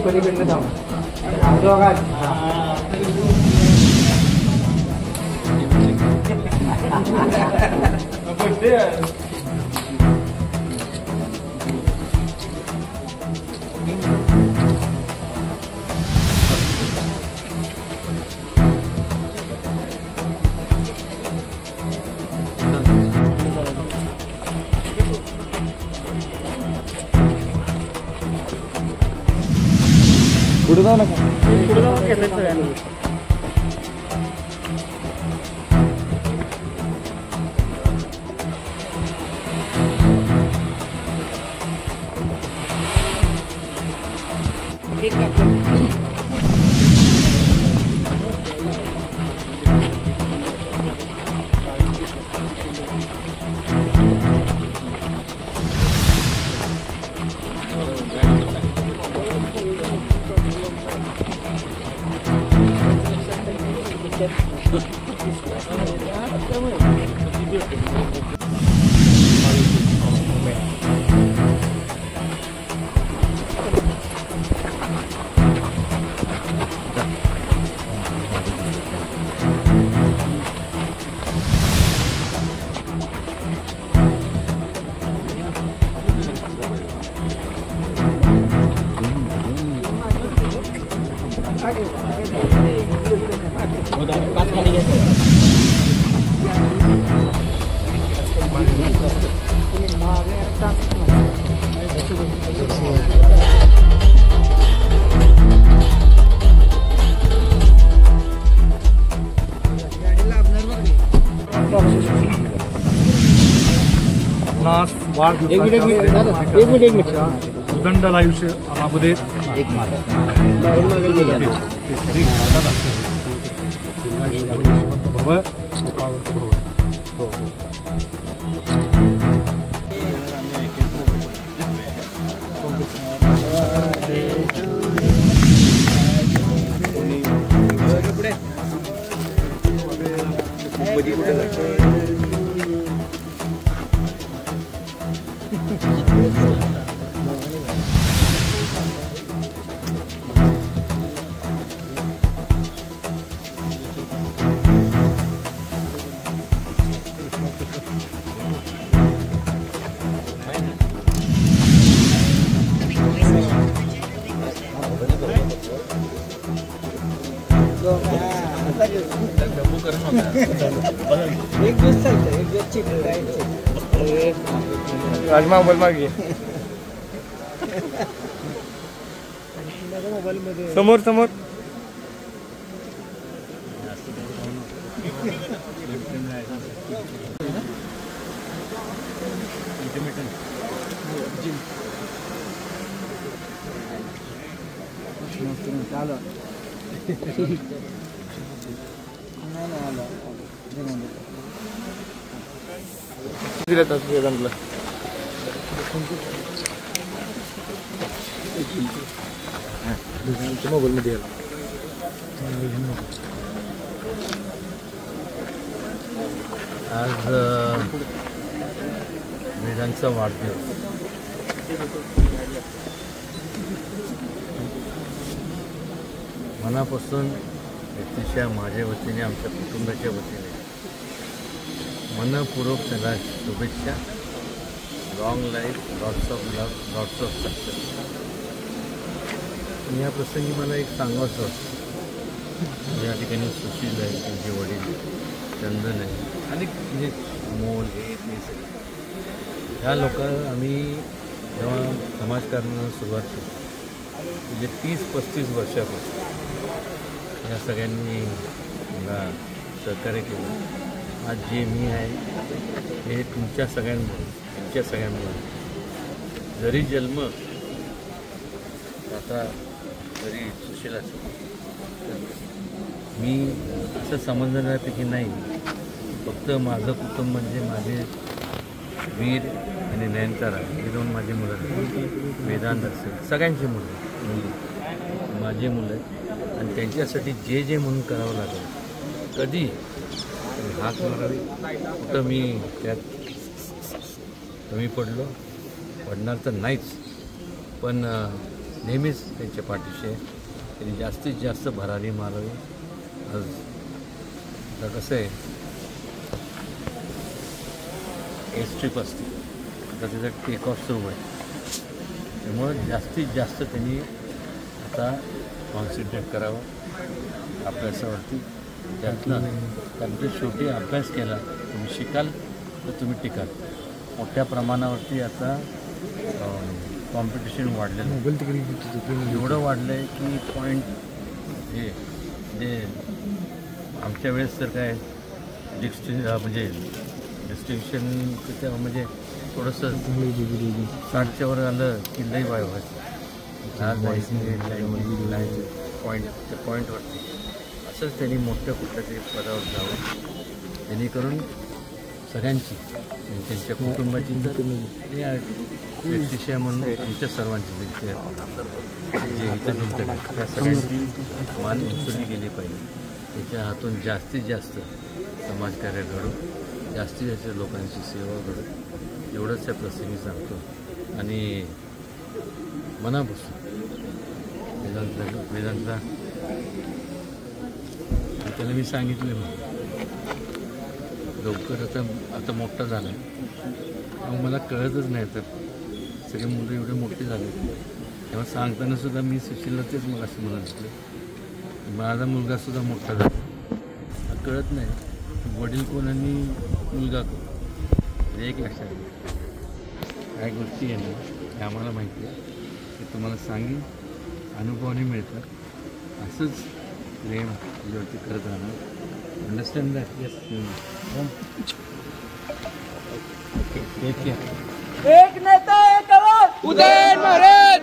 पलीकडनं जाऊ बघा पुढे जाऊ नका पुढे जाऊ उदंड आयुष्य आम्हामध्ये राजमा मोबाईल मागे समोर समोर मोबाईल मध्ये आज वेदांचा वाढदिवस मनापासून व्यक्तिशः माझ्या वतीने आमच्या कुटुंबाच्या वतीने मनपूर्वक त्याला शुभेच्छा. Long life, lots of love, lots of success. या प्रसंगी मला एक सांगायचं होतं. या ठिकाणी सुशील आहे, त्यांचे वडील चंदन आहे, अनेक म्हणजे मोल हे ते सगळे ह्या लोक आम्ही जेव्हा समाजकारणाला सुरुवात केली म्हणजे 30-35 वर्षापासून या सगळ्यांनी मला सहकार्य केलं. आज जे मी आहे हे तुमच्या सगळ्यांमुळे जरी जन्म आता जरी सुशील असेल मी असं समजण्यापैकी नाही. फक्त माझं कुटुंब म्हणजे माझे वीर आणि नयनतारा हे दोन माझी मुलं, वेदांत असेल सगळ्यांची मुलं माझी मुलं आहेत आणि त्यांच्यासाठी जे जे म्हणून करावं लागेल कधी हात मारावी कुठं मी त्यात कमी पडलो पडणार तर नाहीच, पण नेहमीच त्यांच्या पाठीशी आहे. त्यांनी जास्तीत जास्त भरारी मारावी. आज आता कसं आहे, एस ट्रिप असते, आता त्याचा टेक ऑफ सुरू आहे, त्यामुळं जास्तीत जास्त त्यांनी आता कॉन्सन्ट्रेट करावं अभ्यासावरती. त्यातनं शेवटी अभ्यास केला तुम्ही शिकाल तर तुम्ही टिकाल. मोठ्या प्रमाणावरती आता कॉम्पिटिशन वाढलेलं आहे. एवढं वाढलं आहे की पॉईंट हे जे आमच्या वेळेस तर काय म्हणजे डिस्टिंक्शन त्या म्हणजे थोडंसं 60च्या वर आलं की लई वाय व्हायचं. आज पॉईंट त्या पॉईंटवरती असंच त्यांनी मोठ्या कुठल्या तरी पदावर जावं, जेणेकरून सगळ्यांची त्यांच्या कुटुंबाची तर व्यक्तिशय म्हणून आमच्या सर्वांची जे इथं जुळतं त्या सगळ्यांची मान उंचवली गेली पाहिजे. त्याच्या हातून जास्तीत जास्त समाजकार्य घडू, जास्तीत जास्त लोकांची सेवा घडू, एवढंच त्या प्रसंगी सांगतो. आणि मनापासून वेदांतला त्याला मी सांगितलं लवकर आता मोठा झाला मग मला कळतच नाही. तर सगळे मुलं एवढे मोठे झाले तेव्हा सांगताना सुद्धा मी सुशीलला तेच मग असं म्हणत होते, माझा मुलगासुद्धा मोठा झाला. कळत नाही वडील कोण आणि मुलगा कोण. एक लक्षात काय गोष्टी आहे ना हे आम्हाला माहिती आहे, की तुम्हाला सांगेन अनुभवाने मिळतात. असंच प्रेम तुझ्यावरती करत राहणार. Understand that? Yes. Okay, take care. एक नेता एक आवाज. उदयन महाराज.